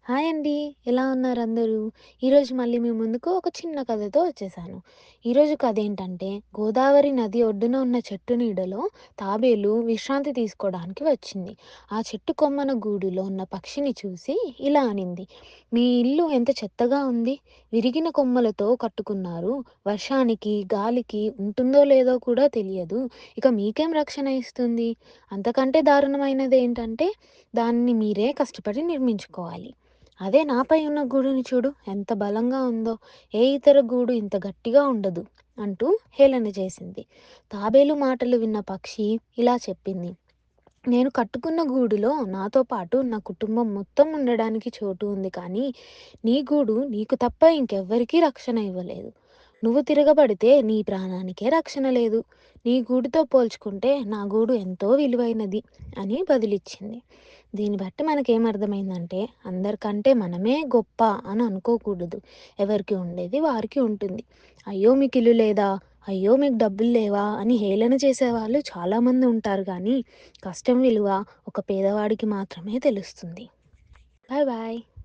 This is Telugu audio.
హాయ్ అండి. ఎలా ఉన్నారు అందరూ? ఈరోజు మళ్ళీ మీ ముందుకు ఒక చిన్న కథతో వచ్చేసాను. ఈరోజు కథ ఏంటంటే, గోదావరి నది ఒడ్డున ఉన్న చెట్టు నీడలో తాబేలు విశ్రాంతి తీసుకోవడానికి వచ్చింది. ఆ చెట్టు కొమ్మన గూడులో ఉన్న పక్షిని చూసి ఇలా అనింది. "మీ ఇల్లు ఎంత చెత్తగా ఉంది. విరిగిన కొమ్మలతో కట్టుకున్నారు. వర్షానికి, గాలికి ఉంటుందో లేదో కూడా తెలియదు. ఇక మీకేం రక్షణ ఇస్తుంది? అంతకంటే దారుణమైనది ఏంటంటే, దాన్ని మీరే కష్టపడి నిర్మించుకోవాలి." అదే నాపై ఉన్న గూడుని చూడు ఎంత బలంగా ఉందో. ఏ ఇతర గూడు ఇంత గట్టిగా ఉండదు అంటూ హేళన చేసింది. తాబేలు మాటలు విన్న పక్షి ఇలా చెప్పింది. నేను కట్టుకున్న గూడులో నాతో పాటు నా కుటుంబం మొత్తం ఉండడానికి చోటు ఉంది, కానీ నీ గూడు నీకు తప్ప ఇంకెవ్వరికీ రక్షణ ఇవ్వలేదు. నువ్వు తిరగబడితే నీ ప్రాణానికే రక్షణ లేదు. నీ గూడుతో పోల్చుకుంటే నా గూడు ఎంతో విలువైనది అని బదులిచ్చింది. దీన్ని బట్టి మనకేమర్థమైందంటే, అందరికంటే మనమే గొప్ప అని అనుకోకూడదు. ఎవరికి ఉండేది వారికి ఉంటుంది. అయ్యో మీకు ఇల్లు లేదా, అయ్యో మీకు డబ్బులు లేవా అని హేళన చేసేవాళ్ళు చాలామంది ఉంటారు, కానీ కష్టం విలువ ఒక పేదవాడికి మాత్రమే తెలుస్తుంది. Bye bye.